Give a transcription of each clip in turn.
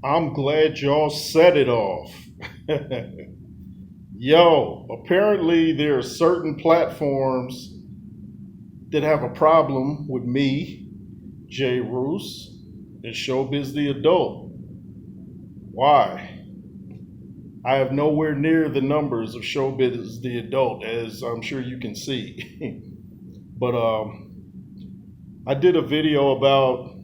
I'm glad y'all set it off. Yo, apparently there are certain platforms that have a problem with me, Jay Roos, and Showbiz the Adult. Why? I have nowhere near the numbers of Showbiz the Adult, as I'm sure you can see. but I did a video about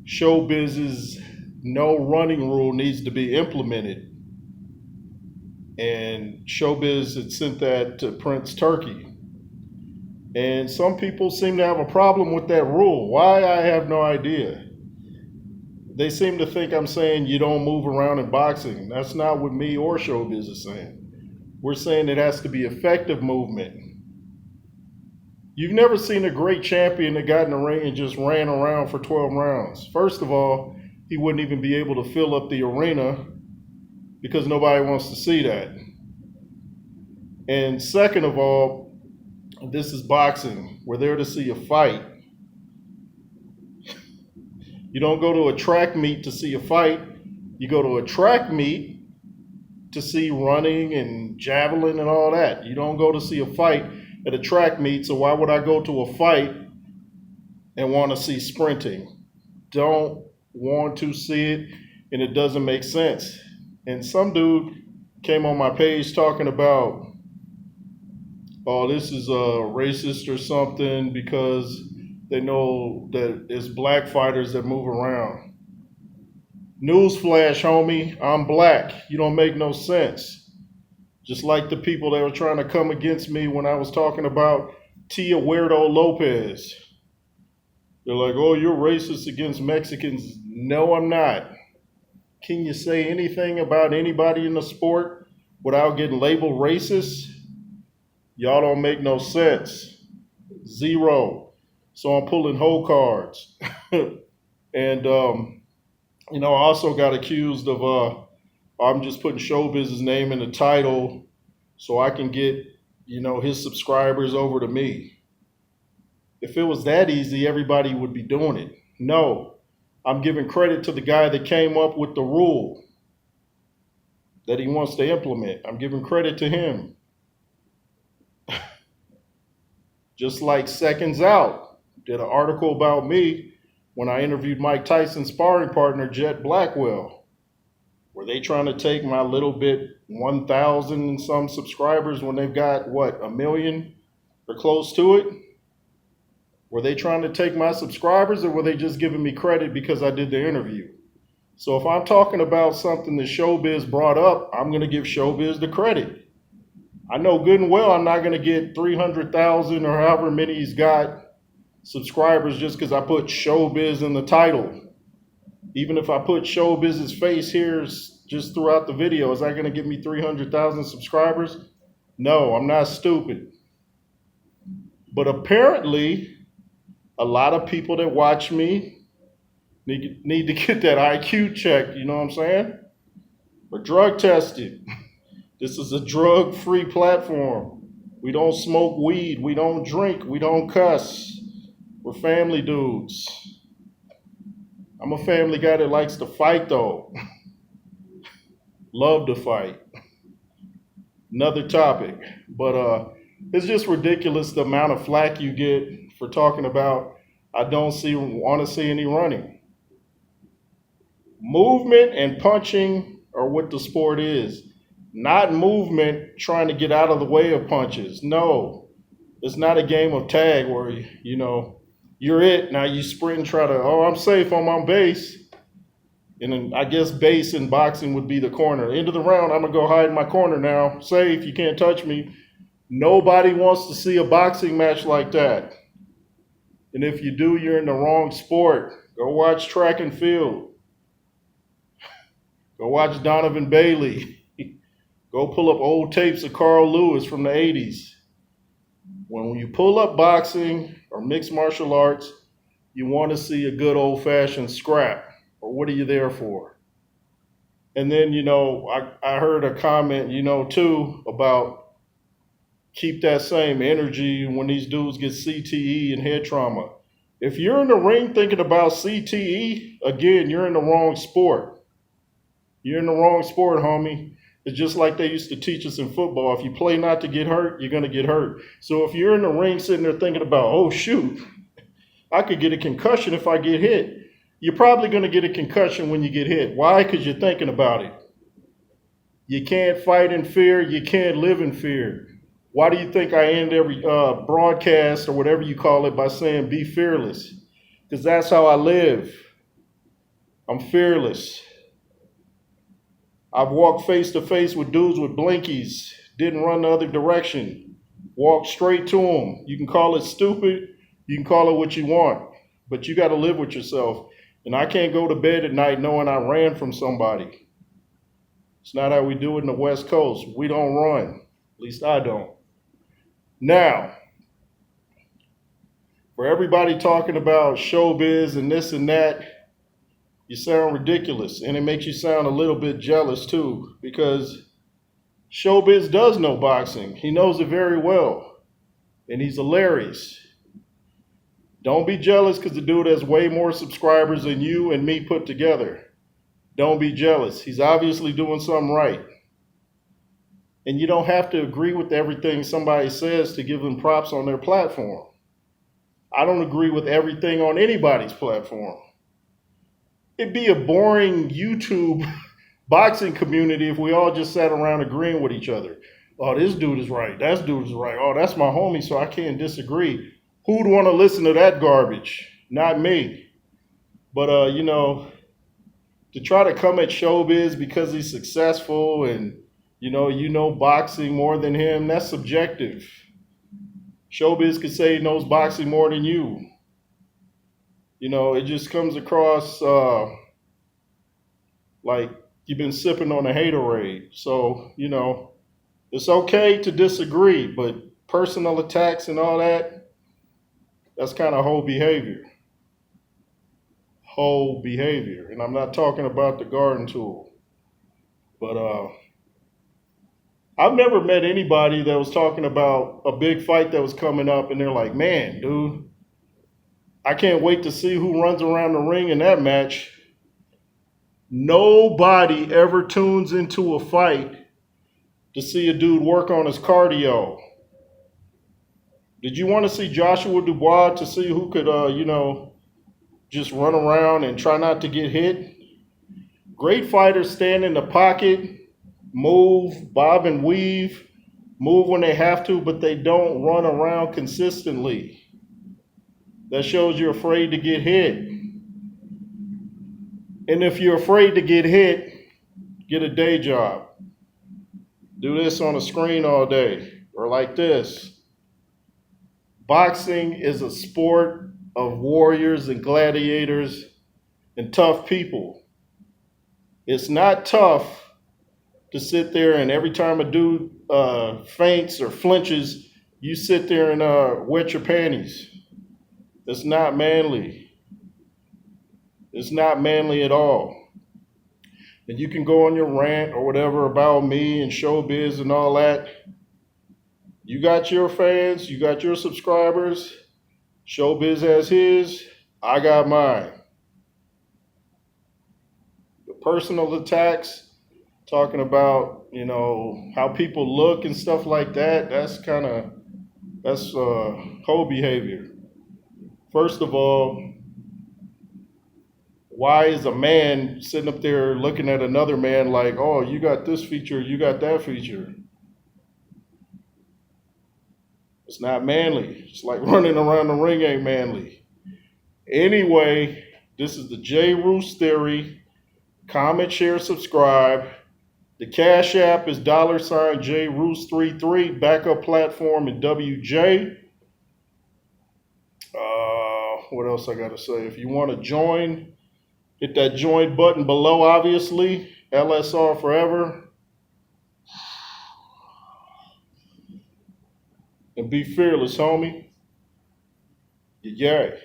Showbiz's no running rule needs to be implemented. And Showbiz had sent that to Prince Turkey. And some people seem to have a problem with that rule. Why, I have no idea. They seem to think I'm saying you don't move around in boxing. That's not what me or Showbiz is saying. We're saying it has to be effective movement. You've never seen a great champion that got in the ring and just ran around for 12 rounds. First of all, he wouldn't even be able to fill up the arena because nobody wants to see that. And second of all, this is boxing. We're there to see a fight. You don't go to a track meet to see a fight. You go to a track meet to see running and javelin and all that. You don't go to see a fight at a track meet. So why would I go to a fight and want to see sprinting? Don't want to see it, and it doesn't make sense. And some dude came on my page talking about, oh, this is racist or something because they know that it's black fighters that move around. Newsflash, homie, I'm black. You don't make no sense. Just like the people that were trying to come against me when I was talking about Tia Huerto Lopez. They're like, oh, you're racist against Mexicans. No, I'm not. Can you say anything about anybody in the sport without getting labeled racist? Y'all don't make no sense. Zero. So I'm pulling whole cards. And, I also got accused of, I'm just putting Showbiz's name in the title so I can get, his subscribers over to me. If it was that easy, everybody would be doing it. No, I'm giving credit to the guy that came up with the rule that he wants to implement. I'm giving credit to him. Just like Seconds Out did an article about me when I interviewed Mike Tyson's sparring partner, Jet Blackwell. Were they trying to take my little bit 1,000 and some subscribers when they've got, what, 1 million or close to it? Were they trying to take my subscribers, or were they just giving me credit because I did the interview? So if I'm talking about something that Showbiz brought up, I'm going to give Showbiz the credit. I know good and well I'm not going to get 300,000 or however many he's got subscribers just because I put Showbiz in the title. Even if I put Showbiz's face here just throughout the video, is that going to give me 300,000 subscribers? No, I'm not stupid. But apparently, a lot of people that watch me need to get that IQ checked, you know what I'm saying? We're drug tested. This is a drug-free platform. We don't smoke weed. We don't drink. We don't cuss. We're family dudes. I'm a family guy that likes to fight, though. Love to fight. Another topic. But it's just ridiculous the amount of flack you get for talking about I don't want to see any running. Movement and punching are what the sport is. Not movement trying to get out of the way of punches. No, it's not a game of tag where, you're it. Now you sprint and try to, I'm safe on my base. And then I guess base in boxing would be the corner. End of the round, I'm going to go hide in my corner now. Safe, you can't touch me. Nobody wants to see a boxing match like that. And if you do, you're in the wrong sport. Go watch track and field. Go watch Donovan Bailey. Go pull up old tapes of Carl Lewis from the 80s. When you pull up boxing or mixed martial arts, you want to see a good old-fashioned scrap. Or what are you there for? And then, I heard a comment, too, about keep that same energy when these dudes get CTE and head trauma. If you're in the ring thinking about CTE, again, you're in the wrong sport. You're in the wrong sport, homie. It's just like they used to teach us in football. If you play not to get hurt, you're going to get hurt. So if you're in the ring sitting there thinking about, oh, shoot, I could get a concussion if I get hit, you're probably going to get a concussion when you get hit. Why? Because you're thinking about it. You can't fight in fear. You can't live in fear. Why do you think I end every broadcast or whatever you call it by saying be fearless? Because that's how I live. I'm fearless. I've walked face to face with dudes with blinkies, didn't run the other direction, walked straight to them. You can call it stupid, you can call it what you want, but you got to live with yourself. And I can't go to bed at night knowing I ran from somebody. It's not how we do it in the West Coast. We don't run. At least I don't. Now, for everybody talking about showbiz and this and that, you sound ridiculous. And it makes you sound a little bit jealous too, because showbiz does know boxing. He knows it very well. And he's hilarious. Don't be jealous because the dude has way more subscribers than you and me put together. Don't be jealous. He's obviously doing something right. And you don't have to agree with everything somebody says to give them props on their platform. I don't agree with everything on anybody's platform. It'd be a boring YouTube boxing community if we all just sat around agreeing with each other. Oh, this dude is right. That dude is right. Oh, that's my homie, so I can't disagree. Who'd want to listen to that garbage? Not me. But, to try to come at showbiz because he's successful and, you know boxing more than him, that's subjective. Showbiz could say he knows boxing more than you. It just comes across like you've been sipping on a haterade. So, it's okay to disagree, but personal attacks and all that, that's kind of whole behavior. Whole behavior. And I'm not talking about the garden tool. But I've never met anybody that was talking about a big fight that was coming up and they're like, man, dude, I can't wait to see who runs around the ring in that match. Nobody ever tunes into a fight to see a dude work on his cardio. Did you want to see Joshua Dubois to see who could, just run around and try not to get hit? Great fighters stand in the pocket, move, bob and weave, move when they have to, but they don't run around consistently. That shows you're afraid to get hit. And if you're afraid to get hit, get a day job. Do this on a screen all day, or like this. Boxing is a sport of warriors and gladiators and tough people. It's not tough to sit there and every time a dude faints or flinches, you sit there and wet your panties. It's not manly. It's not manly at all. And you can go on your rant or whatever about me and showbiz and all that. You got your fans, you got your subscribers. Showbiz has his, I got mine. The personal attacks, talking about, how people look and stuff like that, that's whole behavior. First of all, why is a man sitting up there looking at another man like, oh, you got this feature, you got that feature? It's not manly. It's like running around the ring ain't manly. Anyway, this is the J. Roos Theory. Comment, share, subscribe. The Cash App is $J Roos33. Backup platform is WJ. What else I got to say? If you want to join, hit that join button below, obviously. LSR forever. And be fearless, homie. Yay.